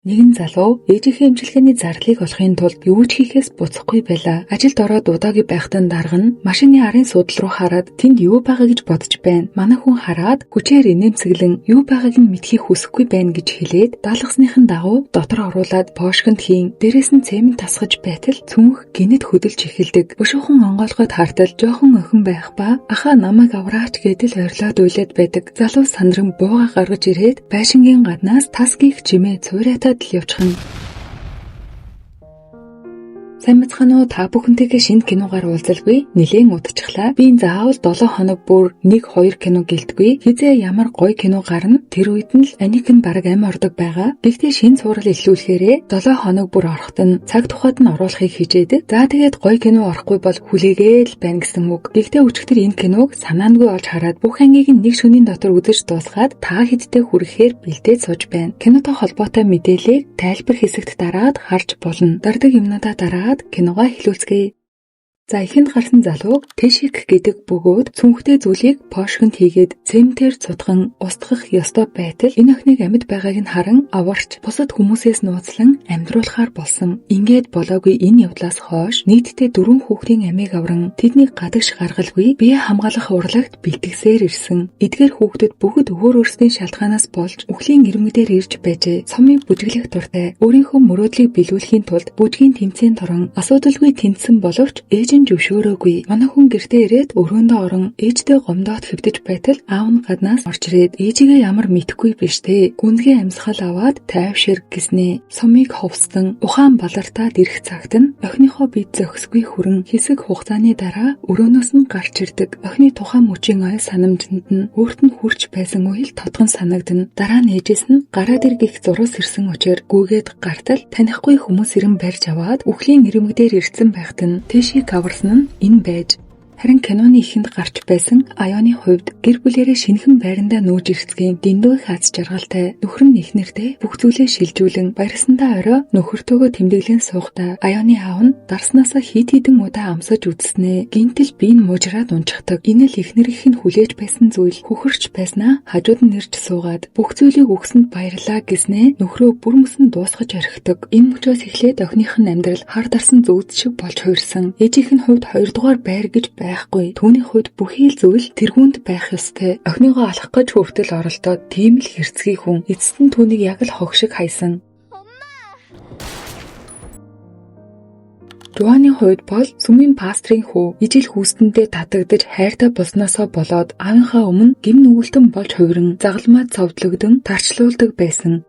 Нэгэн залуу ээжийнхээ эмчилгээний зарлыг олохын тулд юу ч хийхээс буцахгүй байлаа. Ажилд ороод удаагүй байхад дарга нь машины арын суудлал руу хараад тэнд юу байгаа гэж бодож байна. Манай хүн хараад хүчээр инээмсэглэн юу байгааг нь мэдхийг хүсэхгүй байна гэж хэлээд даалгасныхын дагуу дотор оруулаад пошконд хийн. Дээрээс нь цемент тасгаж байтал цүнх гинэд хөдөлж эхэлдэг. Өшөөхөн онгойлгоод хартал жоохон охин байх ба ахаа намайг авраач гэдэл ойрлоод уйлаад байдаг. Залуу сандран бууга гаргаж ирээд байшингийн гаднаас тас гих чимээ цуурайтаад явчихна. Сайн мэцхан уу та бүхэнтэйгээ шинэ киногаар уулзалгүй нэлээд удчихлаа. Би энэ заавал 7 хоног бүр 1-2 кино гэлтгүй. Хизээ ямар гоё кино гарна тэр үед нь л аник нь бараг ам ордог байгаа. Гэхдээ шинэ цуврал илүүлэхээрээ 7 хоног бүр ороход нь цаг тухайд нь оруулахыг хичээдэг. За тэгээд гоё кино орохгүй бол хүлээгээл байна гэсэн үг. Гэхдээ өчигдөр энэ киног санаандгүй олж хараад бүх ангийг нэг шөнийн дотор үзэж дуусгаад та хэдтэй хүрэхээр бэлдээд сууж байна. Кинотой холбоотой мэдээллийг тайлбар хэсэгт дараад харж болно. Дарддаг юмнуудаа дараад киногоо эхлүүлцгээе. За ихэнд гарсан залуу Тэшик гэдэг бөгөөд цүнхтэй зүйлийг пошконд хийгээд цементээр цутган устгах ёстой байтал энэ охиныг амьд байгааг нь харан аварч бусад хүмүүсээс нууцлан амьдруулахаар болсон. Ингээд болоогүй энэ явдлаас хойш нийтдээ 4 хүүхдийн амийг авран тэднийг гадагш гаргалгүй бие хамгаалах урлагт бэлтгэсээр ирсэн. Эдгээр хүүхдүүд бүгд өөр өөрсдийн шалтгаанаас болж үхлийн ирмэгдээр ирж байжээ. Цомыг бүжиглэх дуртай өөрийнхөө мөрөөдлийг биелүүлэхийн тулд бүжгийн тэмцээнд орон асуудалгүй тэнцсэн боловч ээж зөвшөөрөөгүй. Манай хүн гэртээ ирээд өрөөндөө орон ээжтэй гомдоод хэвдэж байтал аав нь гаднаас орж ирээд ээжигээ ямар мэдэхгүй биш дээ. Гүнзгий амьсгал аваад тайвшир гэснээ. Сумыг ховстон ухаан балартаад ирэх цагт нь охиныхоо бие зохисгүй хүрэн хэсэг хугацааны дараа өрөөнөөс нь гарч ирдэг. Охины тухайн мөчийн ойл санамжинд нь өөрт нь хүрч байсан үйл тодгон санагдана. Дараа нь ээжээс нь гараад иргэх зурус ирсэн учраас гүгээд гартал танихгүй хүмүүс ирэн барьж аваад үхлийн ирмэгдээр ирсэн байхад нь Тэшик нь энэ байж харин киноны ихэнд гарч байсан Аяны хувьд гэр бүлэрээ шинэхэн байрандаа нүүж ирсгийн дэндүү хац жаргалтай нөхөр нь их нэртэй бүх зүйлээ шилжүүлэн баярсандаа орой нөхөртөөгөө тэмдэглэн суухдаа Аяны аав нь дарснаасаа хид хідэн удаа амсаж үзснээ. Гинтэл би нь мужраад унчихдаг. Энэ л ихнэр их нь хүлээж байсан зүйл хөхөрч байснаа хажууд нь нэрж суугаад бүх зүйлийг өгсөнд баярлаа гэснээ нөхрөө бүр мөсөн дуусгаж орхидог. Энэ мөчөөс эхлээд охиных нь амьдрал хар дарсан зөөд шиг болж хуурсан. Ээжийнх нь хувьд 2 дугаар байр гэж байхгүй. Түүний хувьд бүхий л зүйл тэргүүнд байх ёстой. Охиныгоо алах гэж хүртэл оролдоод тийм л хэрцгий хүн. Эцэст нь түүнийг яг л хог шиг хайсан. Жуаны хувьд бол сүмийн пастрын хүү ижил хүүстэндээ татагдж хайртай болсноосоо болоод аавынхаа өмнө гим нүгэлтэн болж хувиран загалмаад цовдлогдсон тарчлуулдаг байсан.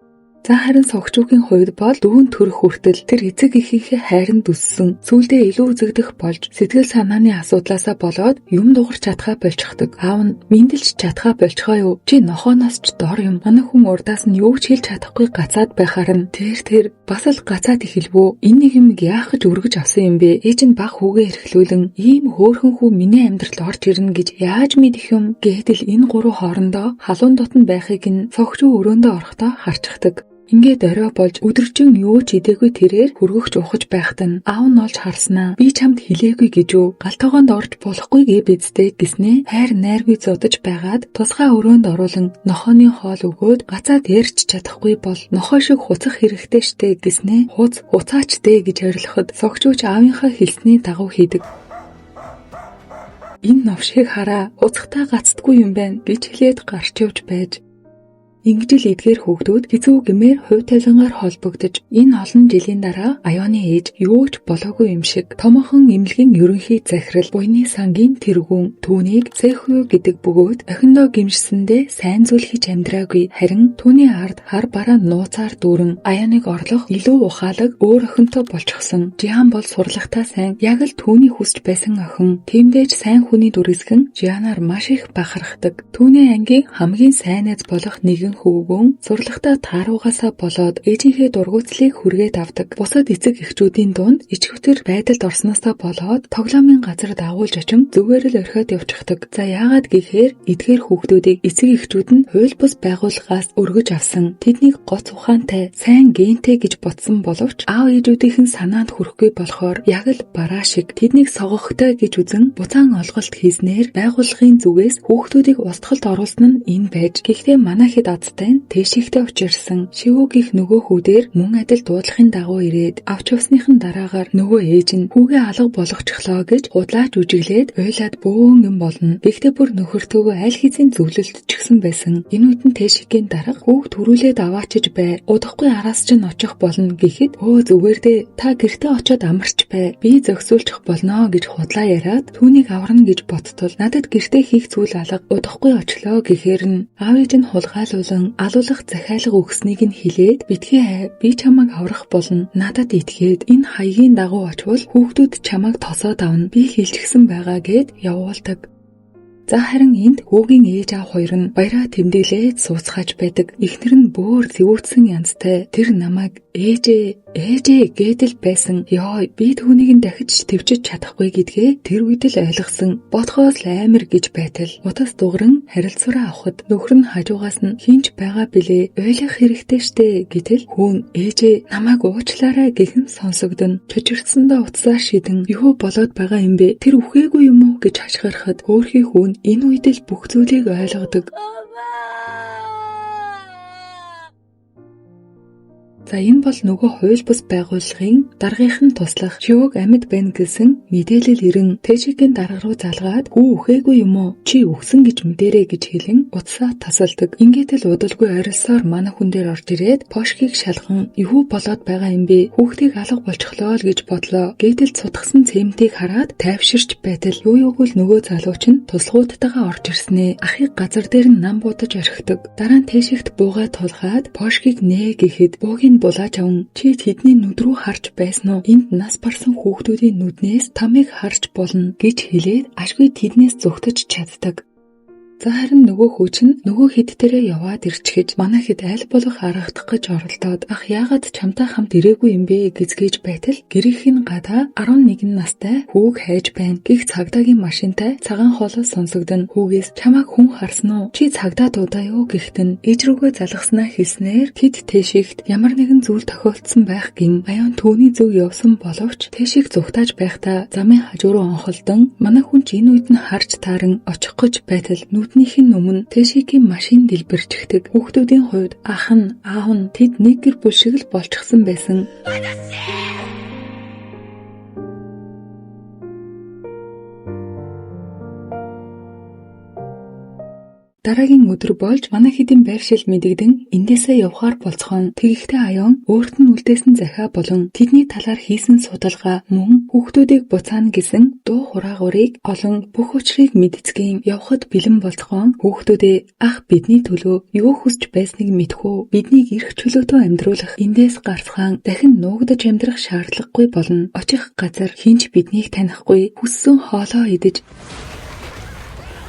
За харин согчуугийн хувьд бол дүүн төрөх хүртэл тэр эцэг эхийнхээ хайранд өссөн. Сүүлдээ илүү үзэгдэх болж сэтгэл санааны асуудлаасаа болоод юм дугарч чадхаа болчихдог. Аав нь мэндэлж чадхаа болчихоо юу? Чи нохооноос ч дор юм. Манай хүн урдаас нь юу ч хэлж чадахгүй гацаад байхаар нь тэр бас л гацаад эхэлвөө. Энэ нэг юм яах гэж өргөж авсан юм бэ? Ээж нь баг хүүгээ эрхлүүлэн ийм хөөхөн хүү миний амьдралд орж ирнэ гэж яаж мэдэх юм? Гэтэл энэ гурван хоорондоо халуун дотн байхыг нь согчуу өрөөндөө орохдоо харчихдаг. Ингээд орой болж өдөржин юу ч идээгүй тэрээр хөргөгч ухаж байхад нь аав нь олж харснаа. Би чамд хэлээгүй гэж юу? Галтогоонд орж болохгүй гээ бидтэй гэснээ. Хайр найргүй зодож байгаад тусгай өрөөнд оруулан нохооны хоол өгөөд гацаад ярьж чадахгүй бол нохоо шиг хуцах хэрэгтэй штэ гэснээ. Хуцаачтэй гэж орилоход согчууч аавынхаа хэлсний дагуу хийдэг. Энэ новшиг хараа хуцахтаа гацдаггүй юм байна гэж хэлээд гарч явж байж. Ингэж л эдгээр хүүхдүүд хэцүү гэмээр хувь тавилангаар холбогдож энэ олон жилийн дараа Аяны ээж юу ч болоогүй юм шиг томоохон эмнэлгийн ерөнхий захирал буйны сангийн тэргүүн түүнийг Сэхүү гэдэг бөгөөд охиндоо гимшсэндээ сайн зүйл хийж амьдраагүй харин түүний ард хар бараа нууцаар дүүрэн Аяныг орлох илүү ухаалаг өөр охинтой болчихсон. Жихан бол сурлагатаа сайн яг л түүний хүсч байсан охин. Тиймдээж сайн хүний дүрсгэн Жианаар маш их бахархдаг. Түүний ангийн хамгийн сайн найз болох нэгэн хүүгэн сурлагатаа тааруугаасаа болоод ээжийнхээ дургуутслыг хүргээд авдаг. Бусад эцэг эхчүүдийн дунд ичгүтэр байдалд орсноосоо болоод тоглоомын газар дагуулж очин зүгээр л орхиод явчихдаг. За яагаад гэхээр эдгээр хүүхдүүдийг эцэг эхчүүд нь хууль бус байгууллагаас өргөж авсан. Тэднийг гоц ухаантай, сайн гентэй гэж бодсон боловч аав ээжүүдийнхэн санаанд хүрэхгүй болохоор яг л бараа шиг тэднийг согохтой гэж үзэн буцаан олголт хийснээр байгууллагын зүгээс хүүхдүүдийг устгалд оруулсан нь энэ байж. Гэхдээ манай хэд бодтой нь Тэшигтэй учирсан Шивүү гих нөгөө хүү дээр мөн адил дуудлагын дагуу ирээд авч явсныхан дараагаар нөгөө ээж нь хүүгээ алга болгочихлоо гэж худлаач үжиглээд уйлаад бөөн юм болно. Гэхдээ бүр нөхөртөөгөө аль хэзээ зөвлөлт ч гсэн байсан. Энэ үед нь Тэшигийн дарга хүүг төрүүлээд аваачиж бай. Удахгүй араас чинь очих болно гэхэд өө зүгээр дээ та гэртээ очиод амарч бай. Би зөксүүлчих болно гэж худлаа яриад түүнийг аварна гэж бодтол надад гэртээ хийх зүйл алга удахгүй очлоо гэхээр нь аав ээж нь хулгайлуулан алуулах захиалга өгснийг нь хэлээд битгий би чамайг аврах болно. Надад итгээд энэ хаягийн дагуу очвол хүүхдүүд чамайг тосоод авна. Би хэлчихсэн байгаа гэд явуулдаг. За харин энд хүүгийн ээж аав хоёр нь баяраа тэмдэглээд сууцгааж байдаг. Эхнэр нь бөөр зэвүүцсэн янзтай тэр намайг ээжээ гэдэл байсан. Ёо би түүнийг нь дахиж твчиж чадахгүй гэдгээ тэр үед л ойлгосон. Бодхоос л амар гэж байтал утас дугран харилцаараа авахд нөхөр нь хажуугаас нь хинч байгаа билээ. Ойлгох хэрэгтэй штэ гэтэл хүүн ээжээ намайг уучлаарай гэхэн сонсогдно. Чөчөрсөндөө утсаа шидэн юу болоод байгаа юм бэ? Тэр үхээгүй юм уу гэж хашгирахад өөрхий хүүн энэ үед л бүх зүйлийг ойлгодог. За энэ бол нөгөө хууль бус байгууллагын даргынхан туслах Шивүүг амьд байна гэсэн мэдээлэл ирэн Тэшигийн дарга руу залгаад хүү үхээгүй юм уу? Чи үхсэн гэж мэдэрээ гэж хэлэн утсаа тасалдаг. Ингээд л удалгүй орилсоор манай хүн дээр орж ирээд пошкийг шалган юу болоод байгаа юм бэ? Хүүхдийг алга болчихлоо л гэж бодлоо. Гэтэл цутгсан цементийг хараад тайвширч байтал юуг л нөгөө залууч нь туслахуудтайгаа орж ирснэ. Ахыг газар дээр нь нам буудаж орхидог. Дараа нь Тэшигт буугаа тулгаад пошкийг нээ гэхэд буугийн булаач аван чи тэдний нүд рүү харж байсан уу? Энд нас барсан хүүхдүүдийн нүднээс тамиг харж болно гэж хэлээд ашгүй тэднээс зүгтэж чаддаг. За харин нөгөө хүүч нь нөгөө хэд дээрээ яваад ирчихэж манай хэд аль болох аргадах гэж оролдоод ах яагаад чамтай хамт ирээгүй юм бэ гэзгээж байтал гэрийнх нь гадаа 11 настай хүүг хайж байна. Гих цагдаагийн машинтай цагаан хоолой сонсогдно. Хүүгээс чамайг хүн харсан уу? Чи цагдаа дуудаа юу гэхтэн ээж рүүгээ залгаснаа хэлснээр тэд Тэшигт ямар нэгэн зүйл тохиолдсон байх гин аян түүний зөв явсан боловч Тэшиг зүгтааж байхдаа замын хажуу руу онхолдон манай хүн ч энэ үед нь харж тааран очих гэж байтал Нүднийхэн өмнө Тэшигийн машин дэлбэрчихдэг. Хүүхдүүдийн хувьд ах нь аав нь тэд нэг гэр бүл шиг л болчихсон байсан. Дараагийн өдөр болж манай хэдийн байршил мэдэгдэн эндээсээ явхаар болцгоон. Тэгэхдээ аян өөрт нь үлдээсэн захиа болон тэдний талаар хийсэн судалгаа мөн хүүхдүүдийг буцаана гэсэн дуу хураагуурыг олон бүх учрыг мэдцгийн явхад бэлэн болцгоон. Хүүхдүүдээ ах бидний төлөө юу хүсч байсныг мэдхүү. Биднийг эрх чөлөөтэй амьдруулах эндээс гарцхан дахин нуугдаж амьдрах шаардлагагүй болно. Очих газар хинч биднийг танихгүй. Хүссэн хоолоо идэж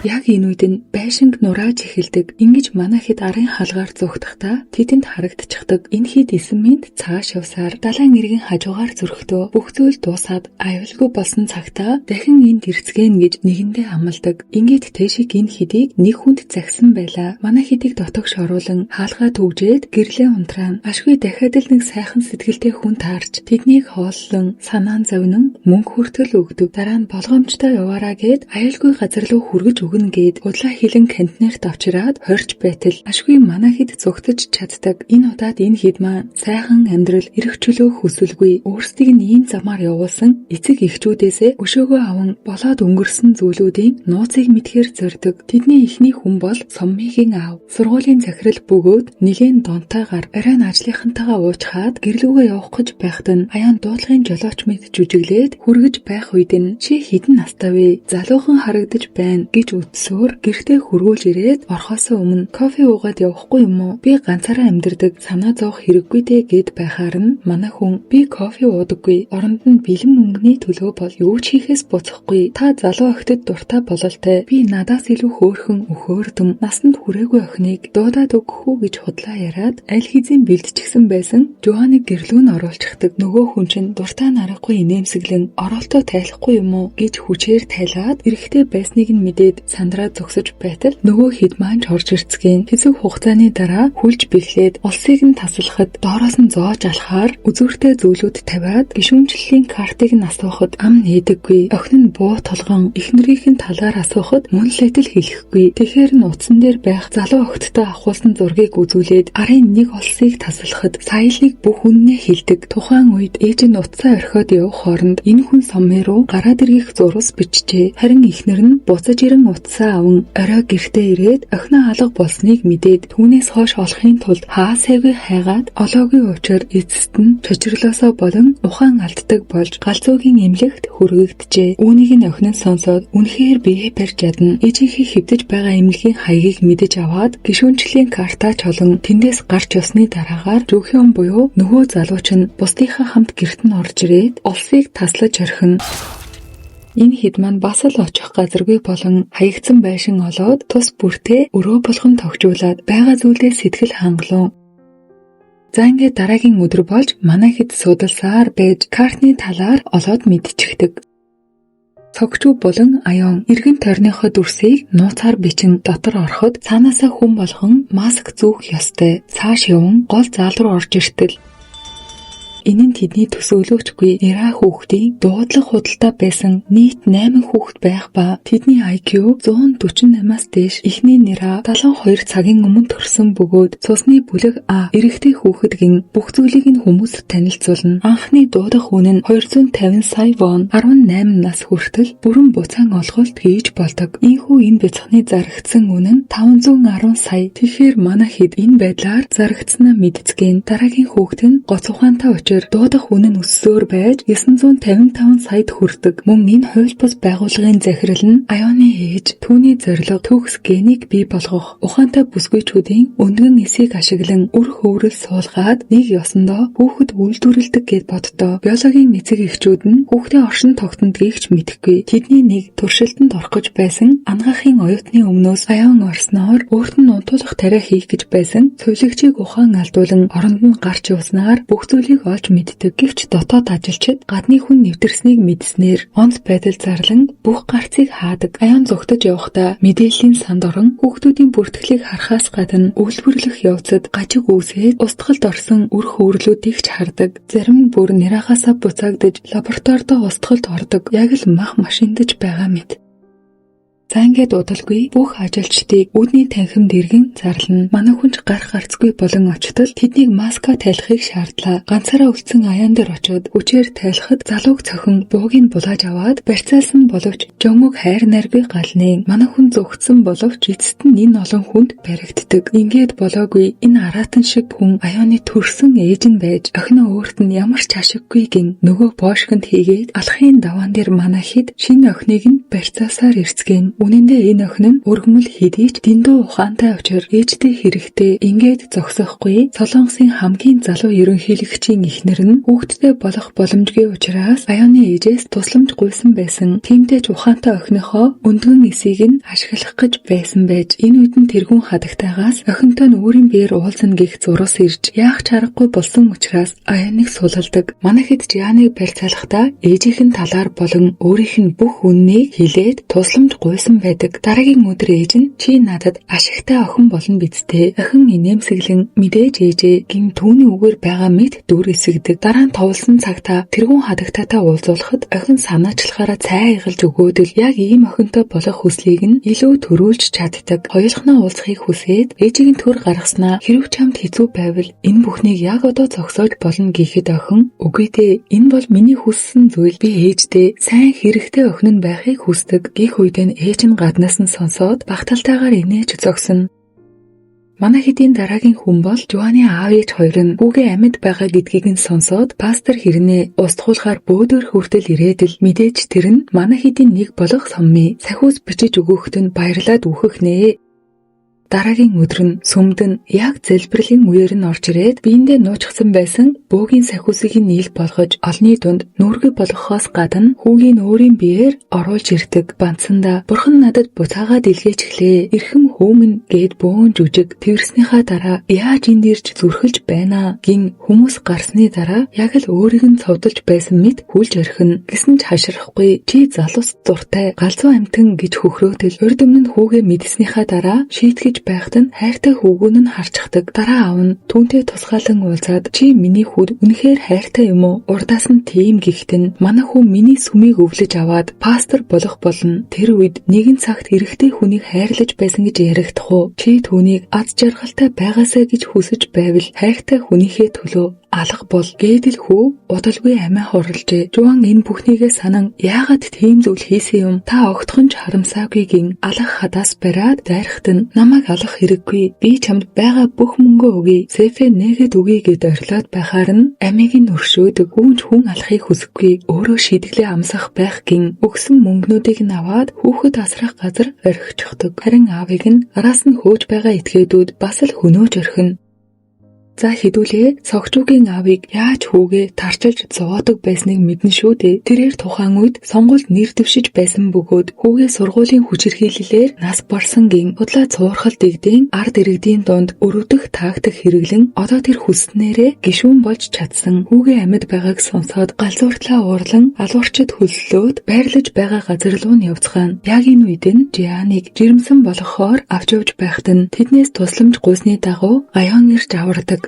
яг энэ үед нь байшинг нурааж эхэлдэг. Ингэж манай хэд арын халгаар зүгтахдаа тэдэнд харагдчихдаг. Энэ хэд эсэмэнд цааш явсаар далайн иргэн хажуугаар зөрөхдөө бүх зүйл дуусаад аюулгүй болсон цагтаа дахин энд ирцгэн гэж нэгэндээ амладаг. Ингээд Тэшиг энэ хэдийг нэг хүнд загсан байлаа. Манай хэдийг дотогш оруулан хаалгаа түгжээд гэрлээ унтраан. Ашгүй дахиад л нэг сайхан сэтгэлтэй хүн таарч тэднийг хооллон санаан зовнон мөнгө хүртэл өгдөг. Дараа нь болгоомжтой яваараа гээд аюулгүй газар руу хүргэж өгнө гээд удлаа хилэн контейнерт авчираад хорж байтал ашгүй манай хэд зүгтэж чаддаг. Энэ удаад энэ хэд маань сайхан амьдрал эрх чөлөө хүсэлгүй өөрсдийг нь ийм замаар явуулсан эцэг эхчүүдээсээ өшөөгөө аван болоод өнгөрсөн зүйлүүдийн нууцыг мэдхээр зордог. Тэдний эхний хүн бол Соммигийн аав. Сургуулийн захирал бөгөөд нэгэн донтойгоор оройн ажлынхантайгаа уучхаад гэрлүүгээ явах гэж байхад нь аян дуудлагын жолооч мэд жүжиглээд хүргэж байх үед нь чи хэдэн настай вэ? Залуухан харагдаж байна гэж үтсөөр гэртээ хөргүүлж ирээд орхосоо өмнө кофе уугаад явахгүй юм уу? Би ганцаараа амьдардаг, санаа зовох хэрэггүй дээ гэд байхаар нь манай хүн би кофе уудаггүй. Оронд нь бэлэн мөнгөний төлөө бол юу ч хийхээс буцахгүй. Та залуу охидод дуртай бололтой. Би надаас илүү хөөрхөн өхөөрдөм насанд хүрээгүй охиныг дуудаад өгөх үү гэж худлаа яриад аль хэзээ бэлдчихсэн байсан Жуаныг гэрлүү нь оруулчихдаг. Нөгөө хүн чинь дуртай нарахгүй инээмсэглэн оролтоо тайлахгүй юм уу гэж хүчээр тайлаад эрэхтэй байсныг нь мэдээд сандраа зогсож байтал нөгөө хэд маань орж ирцгэн. Хэсэг хугацааны дараа хүлж бэхлээд олсыг нь таслахад доороос нь зоож алхаар үзүүртэй зүйлүүд тавиад гишүүнчлэлийн картыг нь асуухад ам нээдэггүй. Охин нь буу толгон эхнэрийнхэн талаар асуухад мөн л адил хэлэхгүй. Тэгэхээр нь утсан дээр байх залуу охидтой авахулсан зургийг үзүүлээд арын нэг олсыг таслахад саялыг бүх үннээ хэлдэг. Тухайн үед ээж нь утсаа орхиод явах хооронд энэ хүн сомын руу гараад ирэх зурвас бичжээ. Харин эхнэр нь буцаж ирэн утсаа аван орой гэртээ ирээд охиноо алга болсныг мэдээд түүнээс хойш олохын тулд хаасайгүй хайгаад олоогүй учраа эцэст нь чочрлоосоо болон ухаан алддаг болж галзуугийн эмнэлэгт хүргээгджээ. Үүнийг нь охин нь сонсоод үнэхээр бие барьж ядна. Ээжийнхээ хэвдэж байгаа эмнэлгийн хаягийг мэдэж аваад гишүүнчлэлийн картаа чолон тэндээс гарч явсны дараагаар Жүүхён буюу нөгөө залууч нь бусдынхаа хамт гэрт нь орж ирээд олсыг таслаж орхино. Энэ хэд маань бас л очих газаргүй болон хаягдсан байшин олоод тус бүртээ өрөө болгон тогтжуулаад байгаа зүйлээ сэтгэл хангалуун. За ингээд дараагийн өдөр болж манай хэд судалсаар байж картны талаар олоод мэдчихдэг. Цогчуу болон аян эргэн тойрныхоо дүрсийг нууцаар бичин дотор ороход цаанаасаа хүн болгон маск зүүх ёстой. Цааш яван гол зал руу орж иртэл энэ нь тэдний төсөөлөгчгүй нэраа хүүхдийн дуудлага худалдаа байсан нийт 8 хүүхэд байх ба тэдний IQ 148-аас дээш эхний нэраа 72 цагийн өмнө төрсөн бөгөөд цусны бүлэг А эрэгтэй хүүхэд гин бүх зүйлийг нь хүмүүст танилцуулна. Анхны дуудах үн нь 250 сая вон 18 нас хүртэл бүрэн буцаан олголт хийж болдог. Ийхүү энэ бяцхны зарагдсан үн нь 510 сая. Тэгэхээр манай хэд энэ байдлаар зарагдсанаа мэдцгэн дараагийн хүүхэд нь гоц ухаантай дуудах үн нь өссөөр байж 955 саяд хүрдэг. Мөн энэ хууль бус байгууллагын захирал нь Аяны ээж түүний зорилго төгс генийг бий болгох ухаантай бүсгүйчүүдийн өндгөн эсийг ашиглан үр хөврөл суулгаад нэг ёсондоо хүүхэд үйлдвэрлэдэг гэд боддоо. Биологийн эцэг эхчүүд нь хүүхдийн оршин тогтнодгийг ч мэдэхгүй. Тэдний нэг туршилтанд орох гэж байсан ангаахын оюутны өмнөөс Аян орсноор өөрт нь унтуулах тариа хийх гэж байсан цовлогчийг ухаан алдуулан оронд нь гарч явснаар бүх зүйлийг олж мэддэг. Гэвч дотоод ажилчид гадны хүн нэвтэрснийг мэдснээр онц байдал зарлан бүх гарцыг хаадаг. Аян зогтож явахдаа мэдээллийн санд орон хүүхдүүдийн бүртгэлийг харахаас гадна үйлдвэрлэх явцад гажиг үүсээд устгалд орсон үр хөврлүүдийг ч хардаг. Зарим нь бүр нэрахаасаа буцаагдж лабораторид устгалд ордог. Яг л мах машиндаж байгаа мэт. За ингээд удалгүй бүх ажилчдыг үүдний танхимд иргэн зарлана. Манай хүнч гарах гарцгүй болон очтол тэднийг маска тайлахыг шаардлаа. Ганцаараа үлдсэн аян дээр очиод хүчээр тайлахад залууг цохин буугийг булааж аваад барьцаалсан боловч жомог хайр найргүй галнээ. Манай хүн зүгтсэн боловч эцэст нь энэ олон хүнд баригддаг. Ингээд болоогүй энэ араатан шиг хүн аяны төрсөн ээж нь байж охиноо өөрт нь ямар ч ашиггүй гин нөгөө бошгонд хийгээд алхахын даваан дээр манай хэд шинэ охиныг нь барьцаасаар ирцгэн. Үнэн дээр энэ охин нь өргөмөл хийдий ч дэндүү ухаантай учраа ээжтэй хэрэгтэй ингээд зогсохгүй. Солонгосын хамгийн залуу ерөнхийлөгчийн эхнэр нь хүүхдтэй болох боломжгүй учраас Аяны ээжээс тусламж гуйсан байсан. Тиймдээ ч ухаантай охиныхоо өндгөн эсийг нь ашиглах гэж байсан байж энэ үед нь тэргүүн хадагтайгаас охинтой нь өөрийн биеэр уулзна гэх зурвас ирж яах ч аргагүй болсон учраас Аяныг сулалдаг. Манай хэд Жианыг барьцаалахдаа ээжийнхэн талаар болон өөрийнх нь бүх үннийг хэлээд тусламж гуйсан байдаг. Дараагийн өдөр ээж нь чи надад ашигтай охин болно бидтэй. Охин инээмсэглэн мэдээж ээжээ гин түүний үгээр байгаа мэт дүр эсэгдэг. Дараа нь товлсон цагта тэргүүн хадагтайтай уулзуулахад охин санаачлахаараа цай игалж өгөөд л яг ийм охинтой болох хүслийг нь илүү төрүүлж чаддаг. Хоёулахнаа уулзахыг хүсээд ээжийг нь төр гаргаснаа хэрв чамд хэцүү байвал энэ бүхнийг яг одоо зогсоож болно гэхэд охин үгүй дээ. Энэ бол миний хүссэн зүйл. Би ээжтэй сайн хэрэгтэй охин нь байхыг хүсдэг. Гэх үед нь ээж нь гаднаас нь сонсоод багталтайгаар инээж зогсно. Манай хэдийн дараагийн хүн бол Жуаны аав ээж хоёр нь хүүгээ амьд байгаа гэдгийг нь сонсоод пастор хэрнээ устгуулахаар бөөдөр хүртэл ирээд л мэдээж тэр нь манай хэдийн нэг болох сомми сахиус бичиж өгөөхд нь баярлаад үхэх нэ. Дараагийн өдөр нь сүмдэн яг залбирлын үеэр нь орж ирээд биендээ нуучсан байсан бөөгийн сахиусыг нийл болгож олны дунд нүргэ болгохоос гадна хүүгийн өөрийн биеэр оруулж ирдэг. Бантсандаа бурхан надад буцаагаад илгээчихлээ. Эрхэм хөөмн гээд бөөн жүжиг тэрснийхаа дараа яаж энд ирж зүрхэлж байна гин хүмүүс гарсны дараа яг л өөрийг нь цовдолж байсан мэт хүлж орхино. Гэсэн ч хаширахгүй чи залус зуртай галзуу амтан гэж хөхрөөдөл урд өмнө нь хүүгээ мэдснийхаа дараа шийтгэж байхад нь хайртай хүүгүүн нь харчихдаг. Дараа аав нь түүнтэй тусгаалan уулзаад чи миний хүүд үнэхээр хайртай юм уу? Урдаас нь тийм гихтэн манай хүү миний сүмийг өвлөж аваад пастор болох болно. Тэр үед нэгэн цагт эрэгтэй хүнийг хайрлаж байсан гэж яригдах уу? Чи түүнийг аз жаргалтай байгаасаа гэж хүсэж байвал хайртай хүнийхээ төлөө алга бол гэдэл хүү удалгүй амиа хорлжээ. Жуан энэ бүхнийгээ санан яагаад тийм зүйл хийсэн юм? Та огтхон ч харамсаагүй гин алах хадаас бариад дайрахт нь намайг алах хэрэггүй. Би чамд байгаа бүх мөнгөө өгье. Сефе нэгэд өгье гэд орилоод байхаар нь амийг нь өршөөдөг. Үүнч хүн алахыг хүсэхгүй. Өөрөө шийдэглээ амсах байх гин өгсөн мөнгнүүдийг нь аваад хүүхэд асрах газар орхичихдаг. Харин аавыг нь араас нь хөөж байгаа этгээдүүд бас л хөнөөж орхино. За хэдүүлээ цогчуугийн аавыг яаж хүүгээ тарчилж зовоодог байсныг мэднэ шүү дээ. Тэрээр тухайн үед сонгуульд нэр дэвшиж байсан бөгөөд хүүгээ сургуулийн хүчирхийллээр нас барсан гин худлаа цуурхал дэгдээн ард иргэдийн дунд өрөвдөх таагтах хэрэглэн одоо тэр хүснээрээ гишүүн болж чадсан. Хүүгээ амьд байгааг сонсоод галзууртлаа уурлан алуурчид хөллөөд байрлаж байгаа газар руу нь явцгаана. Яг энэ үед нь Жианыг жирэмсэн болгохоор авч явж байхад нь тэднээс тусламж гуйсны дагуу аян ирж авардаг.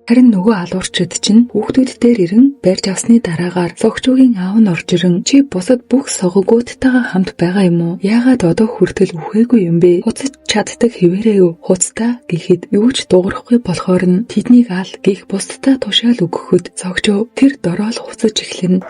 Харин нөгөө алуурчид чинь хүүхдүүд дээр ирэн барьж авсны дараагаар согчуугийн аав нь орж ирэн чи бусад бүх согогуудтайгаа хамт байгаа юм уу? Яагаад одоо хүртэл үхээгүй юм бэ? Хуцаж чаддаг хിവэрээ юу? Хуцтаа гэхэд юу ч дуурахгүй болохоор нь тэднийг ал гих бусдаа тушаал өгөхөд согчуу тэр дороол хуцаж эхлэнэ.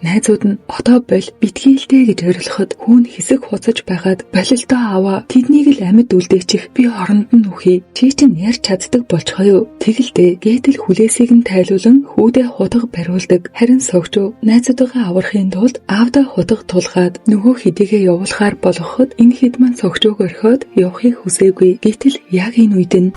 Найзууд нь одоо боль битгийлдэ гэж орилоход хүүн хэсэг хуцаж байгаад болилдоо аваа тэднийг л амьд үлдээчих би оронд нь үхий чи чинь ярьж чаддаг болчихоо юу тэгэлдээ гэдэл хүлээсийг нь тайлуулан хүүдээ хутга бариулдаг. Харин согчуу найзуудаа аврахын тулд аавдаа хутга тулгаад нөгөө хэдийгээ явуулахаар болгоход энэ хэд маань согчууг орхиод явахыг хүсээгүй. Гэтэл яг энэ үед нь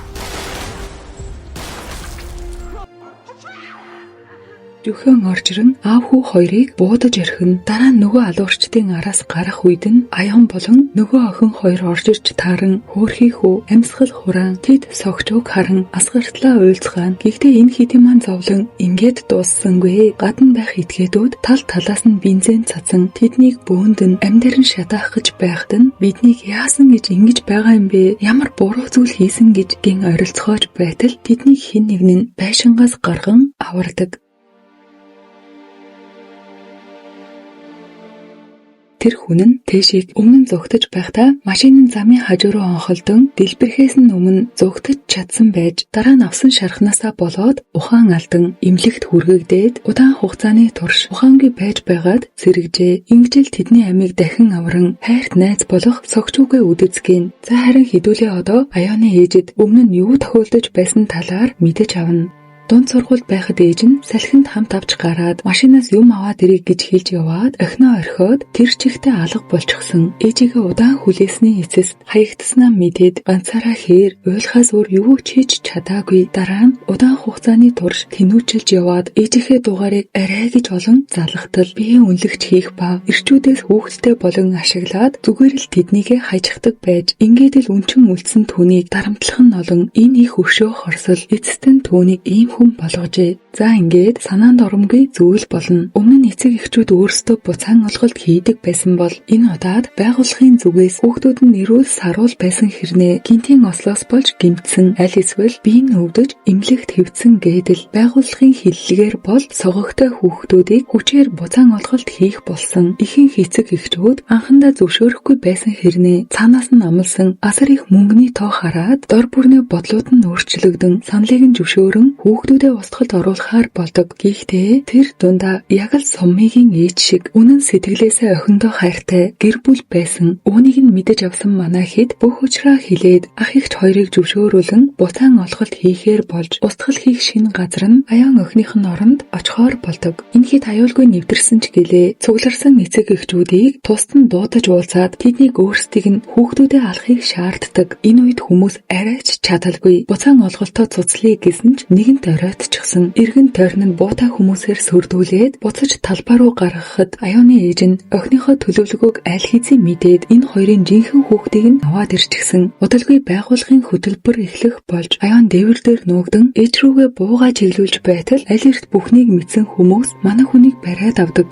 Жүхэн орж ирэн аав хүү хоёрыг буудаж орхино. Дараа нь нөгөө алуурчдын араас гарах үед нь аян болон нөгөө охин хоёр орж ирж тааран хөөрхий хүү амьсгал хураан тэд согчууг харан асгартлаа уйлцгаана. Гэхдээ энэ хэдийн маань зовлон ингээд дууссангүй. Гадна байх этгээдүүд тал талаас нь бензин цацсан тэднийг бөөндөн амьдэрэн шатаах гэж байхад нь биднийг яасан гэж ингэж байгаа юм бэ? Ямар буруу зүйл хийсэн гэж гин орилцоож байтал тэднийг хэн нэг нь байшингаас гарган авардаг. Тэр хүн нь Тэшийг өмнө нь зугтаж байхдаа машины замын хажуу руу онхолдон дэлбэрэхээс нь өмнө зугтаж чадсан байж дараа нь авсан шархнаасаа болоод ухаан алдан эмнэлэгт хүргэгдээд удаан хугацааны турш ухаангүй байж байгаад сэргэжээ. Ингэжэл тэдний амийг дахин авран хайрт найз болох согчуугээ үдэцгэн. За харин хэдүүлээ одоо аяаны ээжэд өмнө нь юу тохиолдож байсан талаар мэдэж авна. Дунд сургуульд байхад ээж нь салхинд хамт авч гараад машинаас юм аваад ирэх гэж хэлж яваад охиноо орхиод тэр чихтэй алга болчихсон. Ээжигээ удаан хүлээсний эцэст хаягдсанаа мэдээд ганцаараа хээр уйлахаас өөр юу ч хийж чадаагүй. Дараа нь удаан хугацааны турш тэнүүчилж яваад ээжийнхээ дугаарыг арай гэж олон залгатал биеийн үнэлэгч хийх ба эрчүүдээс хүүхэдтэй болон ашиглаад зүгээр л тэднийгээ хаяждаг байж ингээд л үнчин үлдсэн түүнийг дарамтлах нь олон энэ их өшөөх хорсол эцэст нь түүнийг ийм хүн болгожээ. За ингээд санаанд оромгүй зүйл болно. Өмнө нь эцэг эхчүүд өөрсдөө буцаан олголт хийдэг байсан бол энэ удаад байгууллагын зүгээс хүүхдүүд нь нэрүүл саруул байсан хэрнээ гинтийн ослоос болж гимтсэн аль эсвэл биеийн өвдөж эмнэлэгт хэвдсэн гэдэл байгууллагын хиллэгээр бол согогтой хүүхдүүдийг хүчээр буцаан олголт хийх болсон. Ихэнх эцэг эхчүүд анхандаа зөвшөөрөхгүй байсан хэрнээ цаанаас нь амлсан асар их мөнгөний тоо хараад дор бүрнээ бодлууд нь өөрчлөгдөн саналыг нь зөвшөөрөн хүүхэд хүүхдүүдээ устгалд оруулахаар болдог. Гэхдээ тэр дундаа яг л Суммигийн ээж шиг үнэн сэтгэлээсээ охиндоо хайртай гэр бүл байсан. Үүнийг нь мэдэж авсан Манахид бүх учраа хэлээд ах эгч хоёрыг зөвшөөрүүлэн буцаан олголт хийхээр болж устгал хийх шинэ газар нь аян охиных нь оронд очихоор болдог. Энэхит аюулгүй нэвтэрсэн ч гэлээ цугларсан эцэг эхчүүдийг тусад нь дуудаж уулзаад тэднийг өөрсдийг нь хүүхдүүдээ алахыг шаарддаг. Энэ үед хүмүүс арайч чадалгүй буцаан олголтоо цуцлая гэсэн ч нэгэнт оройтчихсан. Иргэн тойрон нь буутай хүмүүсээр сүрдүүлээд буцаж талбай руу гаргахад аюуны ээж нь охиныхоо төлөвлөгөөг аль хэзээ мэдээд энэ хоёрын жинхэнэ хүүхдийг нь аваад ирчихсэн. Удалгүй байгууллагын хөтөлбөр эхлэх болж аюун дээвэр дээр нуугдан ээж рүүгээ буугаа чиглүүлж байтал аль эрт бүхнийг мэдсэн хүмүүс манай хүнийг бариад авдаг.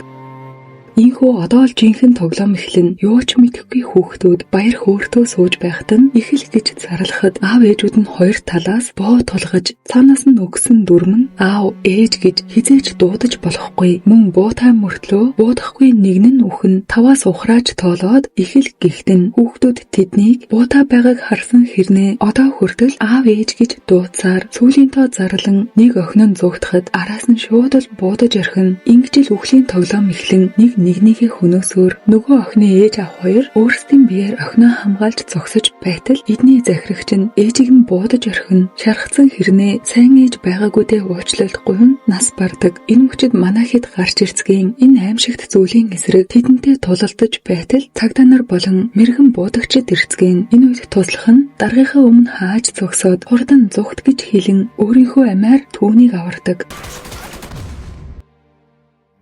Ийхүү одоо л жинхэнэ тоглоом эхлэн юу ч мэдэхгүй хүүхдүүд баяр хөөртөө сууж байхад нь их л гэж зарлахад аав ээжүүд нь хоёр талаас боо тулгаж цаанаас нь өгсөн дүрм нь аав ээж гэж хизээж дуудаж болохгүй. Мөн буутай мөртлөө буудахгүй нэгэн нь үхэн таваас ухрааж тоолоод их л гихтэн хүүхдүүд тэднийг буутай байгааг харсан хэрнээ одоо хүртэл аав ээж гэж дуудсаар сүүлийнтөө зарлан нэг охин нь зугтахад араас нь шууд л буудаж орхин ингэж л үхлийн тоглоом эхлэн нэгнийхээ хөнөөсөөр нөгөө охины ээж ах хоёр өөрсдийн биеэр охиноо хамгаалж зогсож байтал эдний захирагч нь ээжийг нь буудаж орхин шархацсан хэрнээ сайн ээж байгаагүйдээ уучлалахгүй нь нас бардаг. Энэ мөчид Манахид гарч ирцгийн энэ аимшигт зүйлийн эсрэг тэдэнтэй тулалдаж байтал цагдаа нар болон мэргэн буудагчид ирцгийн энэ үед туслах нь даргийнхаа өмнө хааж зогсоод хурдан зүгт гэж хэлэн өөрийнхөө амиар түүнийг авардаг.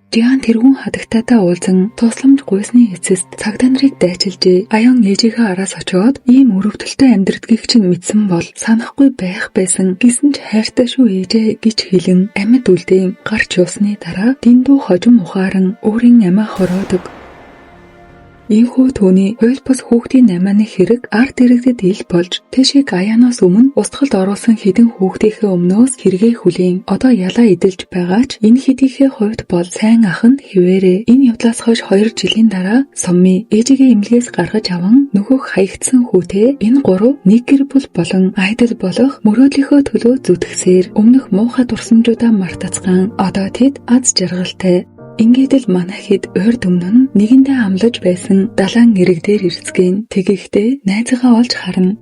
Диан тэргүүн хадагтаатай уулзан тусламж гуйсны эцэст цагдаа нарыг дайчилжээ. Аян ээжийнхээ араас очоод ийм өрөвдөлтөй амьдрдгийг чинь мэдсэн бол санахгүй байх байсан. Гэсэн ч хайртай шүү ээжээ гэж хэлэн амьд үлдээн гарч явсны дараа дэндүү хожим ухаан өөрийн амиа хороодог. Ийхүү түүний хууль бус хүүхдийн амианы хэрэг ард иргэдэд ил болж тэшиг аяанаас өмнө устгалд оруулсан хэдэн хүүхдийнхээ өмнөөс хэрэгээ хүлээн одоо ялаа эдэлж байгаа ч энэ хэдийнхээ хувьд бол сайн ах нь хിവэрэ. Энэ явдлаас хойш 2 жилийн дараа Сумми ээжигээ эмнэлгээс гаргаж аван нөгөөх хаягдсан хүүтэй энэ гурав нэг гэр бүл болон айдал болох мөрөөдлийнхөө төлөө зүтгэсээр өмнөх муухай дурсамжуудаа мартацгаан одоо тэд аз жаргалтай. Ингээд л Манахид урд өмнө нь нэгэндээ амлаж байсан далайн ирэг дээр ирцгэн тэгэхдээ найзгаа олж харна.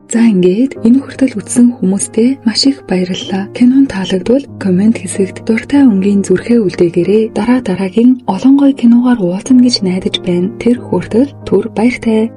За ингээд энэ хүртэл үзсэн хүмүүстээ маш их баярлалаа. Кинон таалагдвал комент хэсэгт дуртай өнгийн зүрхээ үлдээгээрэй. Дараагийн олон гоё киногаар уулзна гэж найдаж байна. Тэр хүртэл түр баяртай.